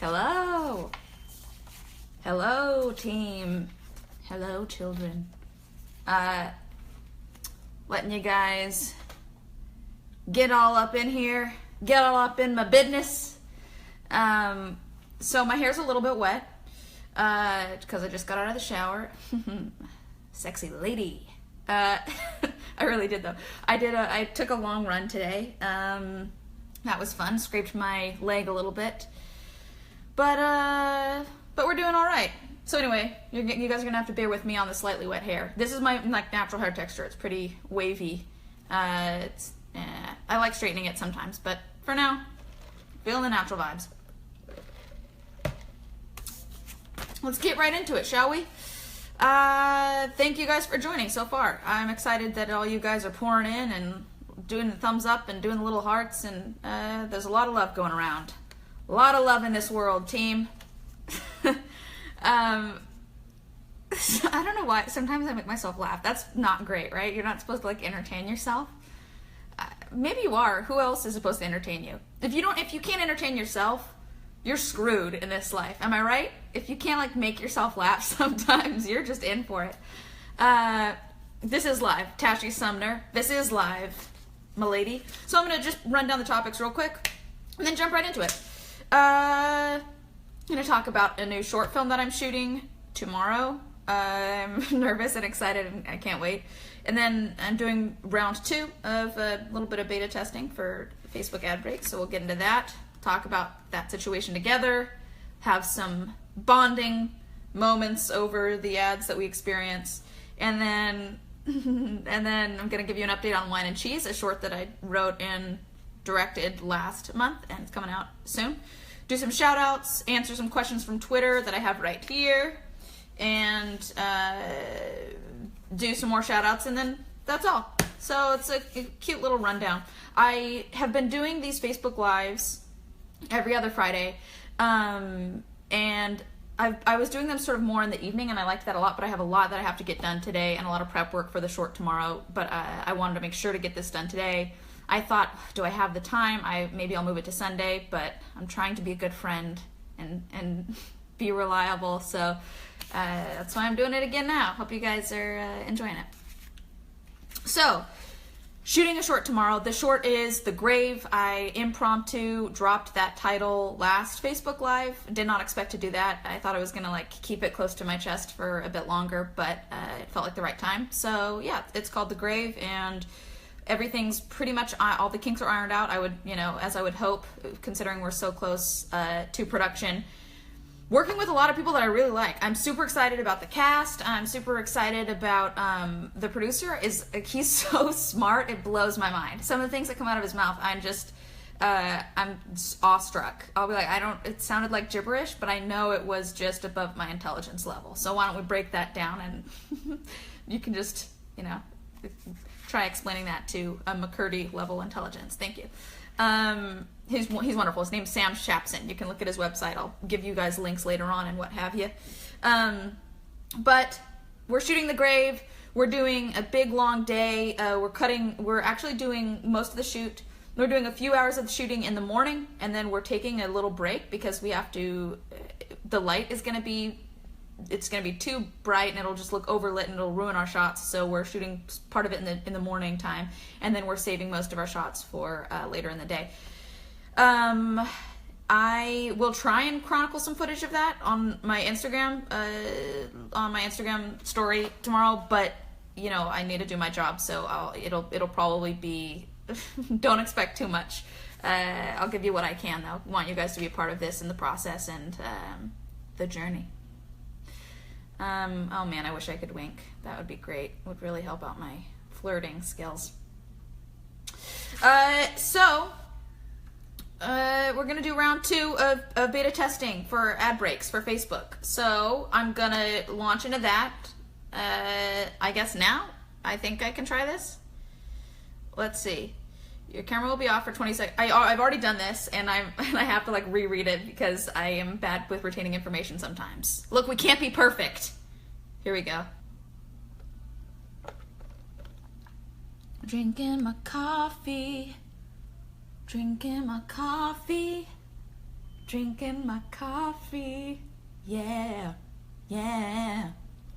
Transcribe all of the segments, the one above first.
Hello. Hello, team. Hello, children. Letting you guys get all up in here, get all up in my business. So my hair's a little bit wet because I just got out of the shower. Sexy lady. I really did though. I took a long run today. That was fun. Scraped my leg a little bit, but we're doing all right. So anyway, you guys are gonna have to bear with me on the slightly wet hair. This is my natural hair texture. It's pretty wavy. I like straightening it sometimes, but for now, feeling the natural vibes. Let's get right into it, shall we? Thank you guys for joining so far. I'm excited that all you guys are pouring in and doing the thumbs up and doing the little hearts, and there's a lot of love going around. A lot of love in this world, team. I don't know why. Sometimes I make myself laugh. That's not great, right? You're not supposed to entertain yourself. Maybe you are. Who else is supposed to entertain you? If you can't entertain yourself, you're screwed in this life. Am I right? If you can't make yourself laugh sometimes, you're just in for it. This is live. Tashi Sumner. This is live, m'lady. So I'm going to just run down the topics real quick and then jump right into it. I'm going to talk about a new short film that I'm shooting tomorrow. I'm nervous and excited and I can't wait. And then I'm doing round 2 of a little bit of beta testing for Facebook ad breaks. So we'll get into that, talk about that situation together, have some bonding moments over the ads that we experience. And then I'm going to give you an update on Wine and Cheese, a short that I wrote and directed last month and it's coming out soon. Do some shout outs, answer some questions from Twitter that I have right here, and do some more shout outs, and then that's all. So it's a cute little rundown. I have been doing these Facebook Lives every other Friday, and I was doing them sort of more in the evening, and I liked that a lot, but I have a lot that I have to get done today and a lot of prep work for the short tomorrow, but I wanted to make sure to get this done today. I thought, do I have the time? Maybe I'll move it to Sunday, but I'm trying to be a good friend and be reliable, so that's why I'm doing it again now. Hope you guys are enjoying it. So, shooting a short tomorrow. The short is The Grave. I impromptu dropped that title last Facebook Live. Did not expect to do that. I thought I was gonna keep it close to my chest for a bit longer, but it felt like the right time. So yeah, it's called The Grave, and everything's pretty much, all the kinks are ironed out. I would, as I would hope, considering we're so close to production. Working with a lot of people that I really like. I'm super excited about the cast. I'm super excited about the producer. He's so smart, it blows my mind. Some of the things that come out of his mouth, I'm just awestruck. I'll be like, it sounded like gibberish, but I know it was just above my intelligence level. So why don't we break that down and you can just, try explaining that to a McCurdy level intelligence. Thank you. He's wonderful. His name's Sam Shapson. You can look at his website. I'll give you guys links later on and what have you. But we're shooting The Grave. We're doing a big long day. We're actually doing most of the shoot. We're doing a few hours of the shooting in the morning, and then we're taking a little break because we have to, the light is going to be, it's going to be too bright and it'll just look overlit and it'll ruin our shots. So we're shooting part of it in the morning time, and then we're saving most of our shots for later in the day. I will try and chronicle some footage of that on my Instagram story tomorrow, but I need to do my job, so it'll probably be don't expect too much. I'll give you what I can though. I want you guys to be a part of this in the process and the journey. Oh man, I wish I could wink. That would be great. It would really help out my flirting skills. So we're gonna do round 2 of beta testing for ad breaks for Facebook. So I'm gonna launch into that. I guess now. I think I can try this. Let's see. Your camera will be off for 20 seconds. I've already done this, and I have to reread it because I am bad with retaining information sometimes. Look, we can't be perfect. Here we go. Drinking my coffee. Drinking my coffee. drinking my coffee. Yeah, yeah,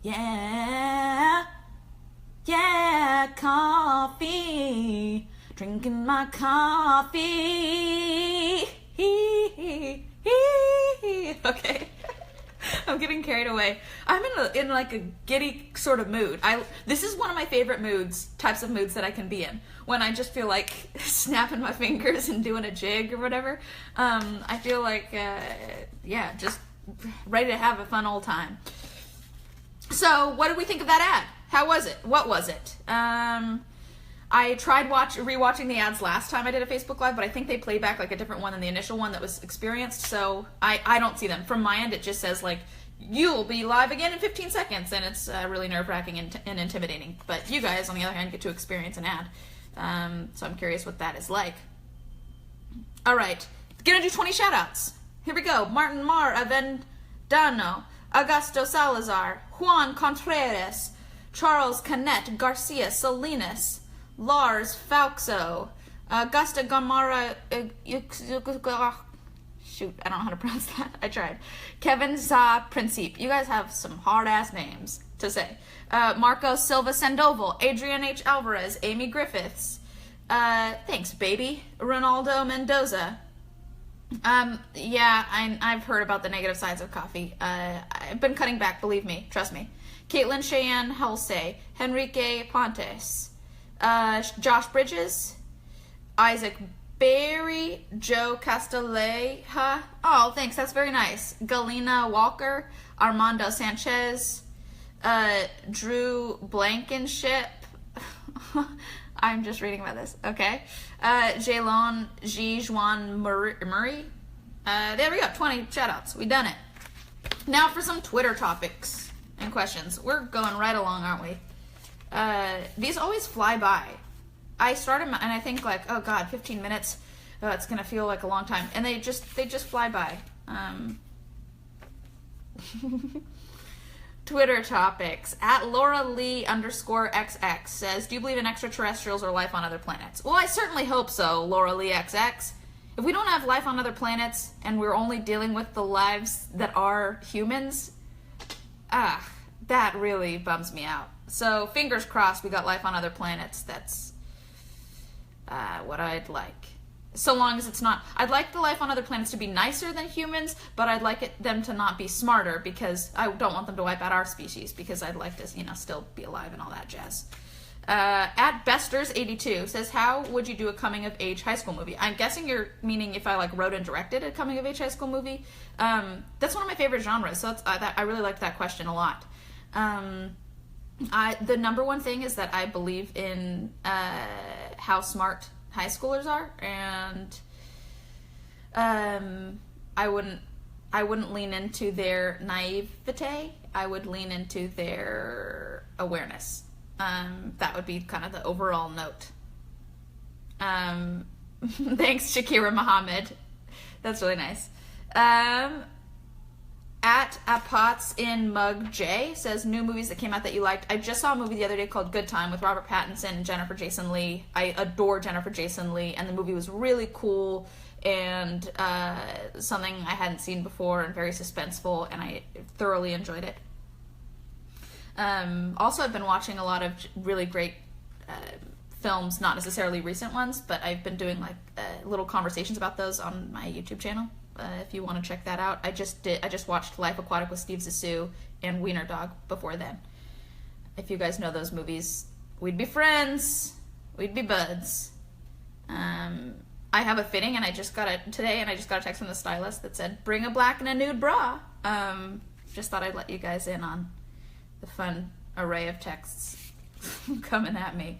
yeah, yeah, coffee. Drinking my coffee. Okay. I'm getting carried away. I'm in like a giddy sort of mood. This is one of my favorite types of moods that I can be in. When I just feel like snapping my fingers and doing a jig or whatever. I feel like, just ready to have a fun old time. So, what did we think of that ad? How was it? What was it? I tried rewatching the ads last time I did a Facebook Live, but I think they play back like a different one than the initial one that was experienced, so I don't see them. From my end, it just says like, you'll be live again in 15 seconds, and it's really nerve-wracking and intimidating. But you guys, on the other hand, get to experience an ad. So I'm curious what that is like. All right, gonna do 20 shout-outs. Here we go. Martin Mar Avendano, Augusto Salazar, Juan Contreras, Charles Canet Garcia Salinas, Lars Fauxo, Augusta Gamara, shoot, I don't know how to pronounce that. I tried. Kevin Za Principe. You guys have some hard-ass names to say. Marco Silva Sandoval, Adrian H. Alvarez, Amy Griffiths. Thanks, baby. Ronaldo Mendoza. I've heard about the negative sides of coffee. I've been cutting back, believe me. Trust me. Caitlin Cheyenne Halsey, Henrique Pontes, Josh Bridges, Isaac Barry, Joe Castilleja. Oh, thanks, that's very nice. Galena Walker, Armando Sanchez, Drew Blankenship. I'm just reading about this. Okay. Jaylon Jijuan Murray. There we go, 20 shout-outs. We done it. Now for some Twitter topics and questions. We're going right along, aren't we? These always fly by. I started and I think like, oh god, 15 minutes. Oh, it's gonna feel like a long time, and they just fly by. Twitter topics. At Laura Lee _XX says, do you believe in extraterrestrials or life on other planets? Well, I certainly hope so, Laura Lee XX. If we don't have life on other planets and we're only dealing with the lives that are humans, that really bums me out. So fingers crossed we got life on other planets. That's what I'd like. So long as it's not... I'd like the life on other planets to be nicer than humans, but I'd like them to not be smarter, because I don't want them to wipe out our species, because I'd like to, still be alive and all that jazz. At Besters82 says, how would you do a coming-of-age high school movie? I'm guessing you're meaning if I wrote and directed a coming-of-age high school movie. That's one of my favorite genres, so I really liked that question a lot. The number one thing is that I believe in how smart high schoolers are, and I wouldn't lean into their naivete. I would lean into their awareness. That would be kind of the overall note. Thanks, Shakira Muhammad. That's really nice. At Apats in Mug J says, new movies that came out that you liked. I just saw a movie the other day called Good Time with Robert Pattinson and Jennifer Jason Leigh. I adore Jennifer Jason Leigh, and the movie was really cool and something I hadn't seen before, and very suspenseful, and I thoroughly enjoyed it. Also, I've been watching a lot of really great films, not necessarily recent ones, but I've been doing little conversations about those on my YouTube channel. If you want to check that out. I just watched Life Aquatic with Steve Zissou and Wiener Dog before then. If you guys know those movies, we'd be friends. We'd be buds. I have a fitting, and I just got a text from the stylist that said, bring a black and a nude bra. Just thought I'd let you guys in on the fun array of texts coming at me.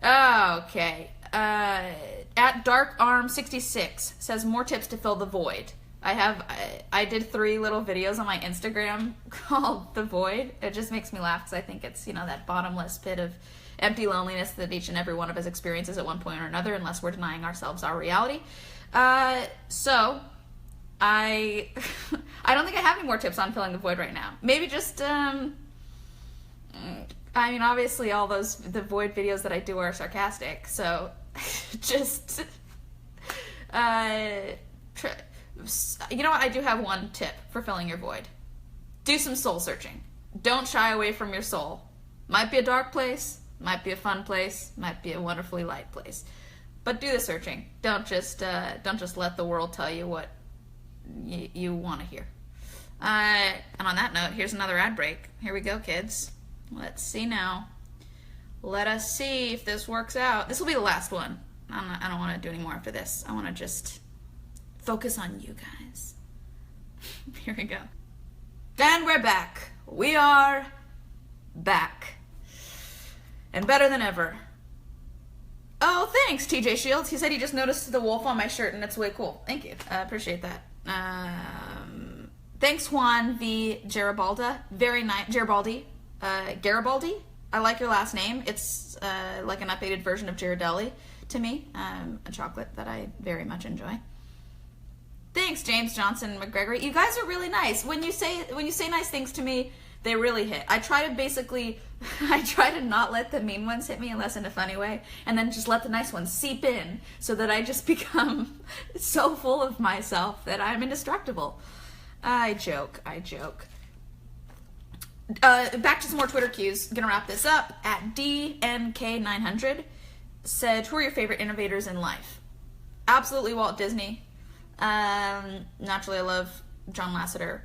Okay. At Dark Arm 66 says, more tips to fill the void. I did 3 little videos on my Instagram called The Void. It just makes me laugh because I think it's, that bottomless pit of empty loneliness that each and every one of us experiences at one point or another, unless we're denying ourselves our reality. So I don't think I have any more tips on filling the void right now. Maybe just obviously all the void videos that I do are sarcastic, so just you know what? I do have one tip for filling your void. Do some soul searching. Don't shy away from your soul. Might be a dark place, might be a fun place, might be a wonderfully light place. But do the searching. Don't just let the world tell you what you want to hear. And on that note, here's another ad break. Here we go, kids. Let's see now. Let us see if this works out. This will be the last one. I don't want to do any more after this. I want to just focus on you guys. Here we go. And we're back. We are back. And better than ever. Oh, thanks, TJ Shields. He said he just noticed the wolf on my shirt, and it's way cool. Thank you. I appreciate that. Thanks, Juan V. Garibaldi. Very nice. Garibaldi. I like your last name. It's like an updated version of Ghirardelli to me. A chocolate that I very much enjoy. Thanks, James Johnson McGregory. You guys are really nice. When you say nice things to me, they really hit. I try to not let the mean ones hit me unless in a funny way, and then just let the nice ones seep in so that I just become so full of myself that I'm indestructible. I joke. Back to some more Twitter cues. Gonna wrap this up. At DNK900 said, who are your favorite innovators in life? Absolutely Walt Disney. Naturally, I love John Lasseter.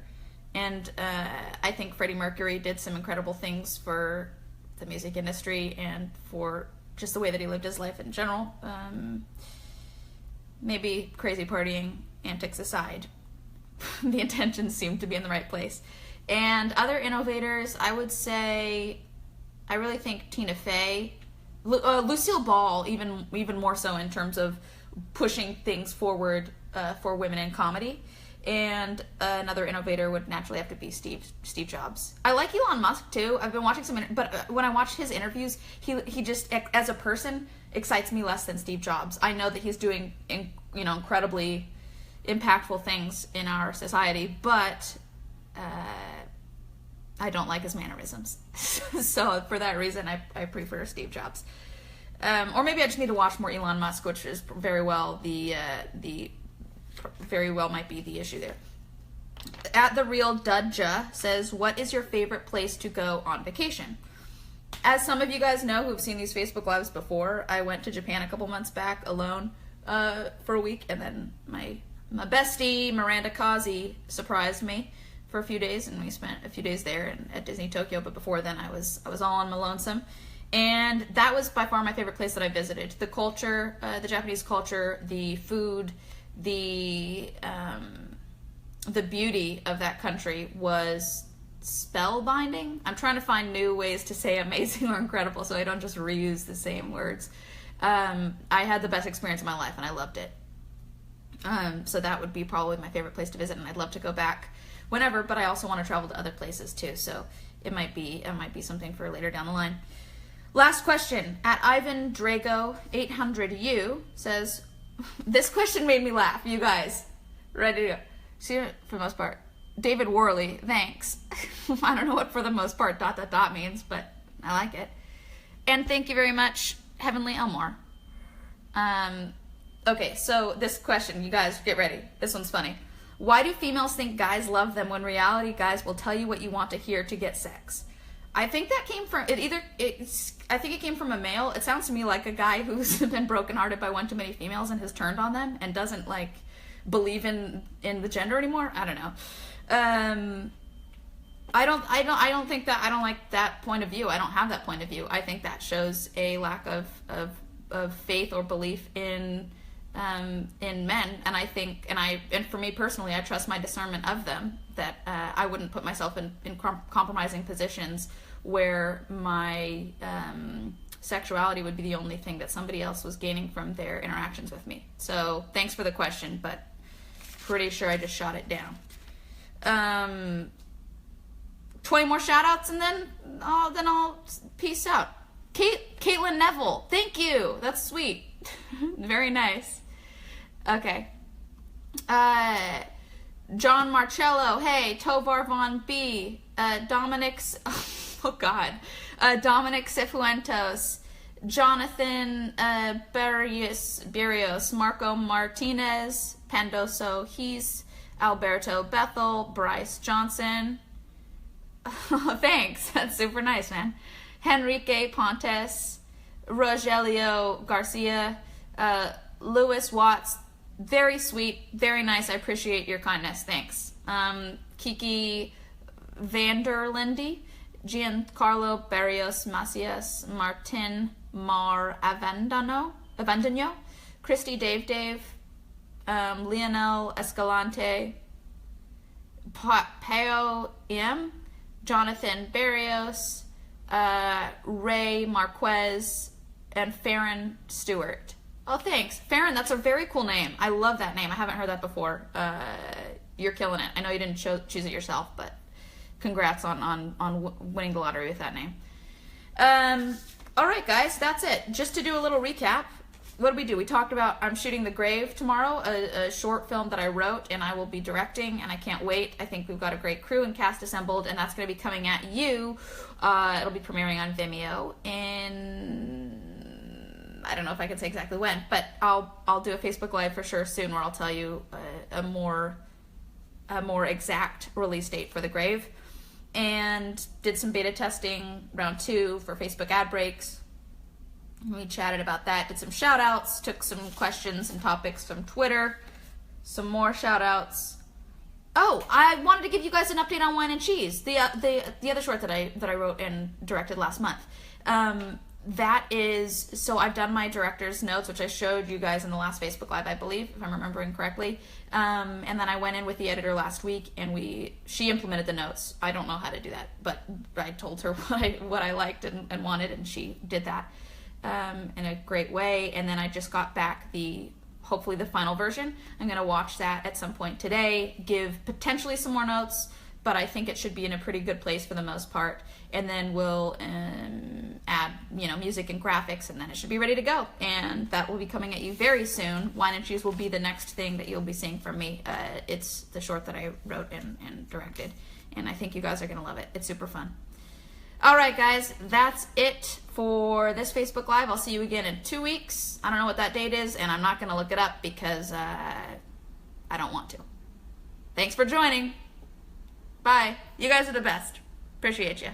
And I think Freddie Mercury did some incredible things for the music industry and for just the way that he lived his life in general. Maybe crazy partying antics aside, the intentions seem to be in the right place. And other innovators, I would say, I really think Tina Fey, Lucille Ball, even more so in terms of pushing things forward for women in comedy. And another innovator would naturally have to be Steve Jobs. I like Elon Musk too. I've been watching but when I watch his interviews, he just, as a person, excites me less than Steve Jobs. I know that he's doing incredibly impactful things in our society, but I don't like his mannerisms. So for that reason, I prefer Steve Jobs. Or maybe I just need to watch more Elon Musk, which is very well very well might be the issue there. At the Real Dudja says, what is your favorite place to go on vacation? As some of you guys know who've seen these Facebook Lives before, I went to Japan a couple months back alone for a week, and then my bestie Miranda Kazi surprised me for a few days, and we spent a few days there at Disney Tokyo. But before then, I was all on my lonesome, and that was by far my favorite place that I visited. The culture, the Japanese culture, the food, the beauty of that country was spellbinding. I'm trying to find new ways to say amazing or incredible so I don't just reuse the same words. I had the best experience of my life, and I loved it. So that would be probably my favorite place to visit, and I'd love to go back whenever, but I also want to travel to other places too, so it might be something for later down the line. Last question, at Ivan Drago 800U says, this question made me laugh. You guys, ready to go? See, for the most part. David Worley, thanks. I don't know what for the most part ... means, but I like it. And thank you very much, Heavenly Elmore. Okay, so this question, you guys, get ready. This one's funny. Why do females think guys love them when reality guys will tell you what you want to hear to get sex? I think that came from I think it came from a male. It sounds to me like a guy who's been brokenhearted by one too many females and has turned on them and doesn't believe in the gender anymore. I don't know. I don't think that. I don't like that point of view. I don't have that point of view. I think that shows a lack of faith or belief in men, and for me personally, I trust my discernment of them, that I wouldn't put myself in compromising positions where my sexuality would be the only thing that somebody else was gaining from their interactions with me. So thanks for the question, but pretty sure I just shot it down. 20 more shout outs and then I'll peace out. Caitlin Neville, thank you. That's sweet. Very nice. Okay. John Marcello, hey. Tovar Von B, Dominic Cifuentos, Jonathan Barrios, Marco Martinez, Pandoso, he's Alberto Bethel, Bryce Johnson. Oh, thanks. That's super nice, man. Henrique Pontes, Rogelio Garcia, Lewis Watts. Very sweet, very nice. I appreciate your kindness. Thanks. Kiki Vanderlinde, Giancarlo Barrios Macias, Martin Mar Avendano, Christy Dave, Lionel Escalante, Peo M, Jonathan Barrios, Ray Marquez, and Farron Stewart. Oh, thanks. Farron, that's a very cool name. I love that name. I haven't heard that before. You're killing it. I know you didn't choose it yourself, but congrats on winning the lottery with that name. All right, guys, that's it. Just to do a little recap, what did we do? We talked about I'm shooting The Grave tomorrow, a short film that I wrote and I will be directing, and I can't wait. I think we've got a great crew and cast assembled, and that's going to be coming at you. It'll be premiering on Vimeo in, I don't know if I can say exactly when, but I'll do a Facebook Live for sure soon where I'll tell you a more exact release date for The Grave. And did some beta testing, round 2 for Facebook ad breaks. We chatted about that, did some shout outs, took some questions and topics from Twitter, some more shout outs. Oh, I wanted to give you guys an update on Wine and Cheese, the other short that I wrote and directed last month. That is, so I've done my director's notes, which I showed you guys in the last Facebook Live, I believe, if I'm remembering correctly. And then I went in with the editor last week, and she implemented the notes. I don't know how to do that, but I told her what I liked and wanted, and she did that in a great way. And then I just got back hopefully the final version. I'm going to watch that at some point today, give potentially some more notes, but I think it should be in a pretty good place for the most part. And then we'll add, music and graphics, and then it should be ready to go. And that will be coming at you very soon. Wine and Cheese will be the next thing that you'll be seeing from me. It's the short that I wrote and directed, and I think you guys are going to love it. It's super fun. All right, guys, that's it for this Facebook Live. I'll see you again in 2 weeks. I don't know what that date is, and I'm not going to look it up because I don't want to. Thanks for joining. Bye. You guys are the best. Appreciate you.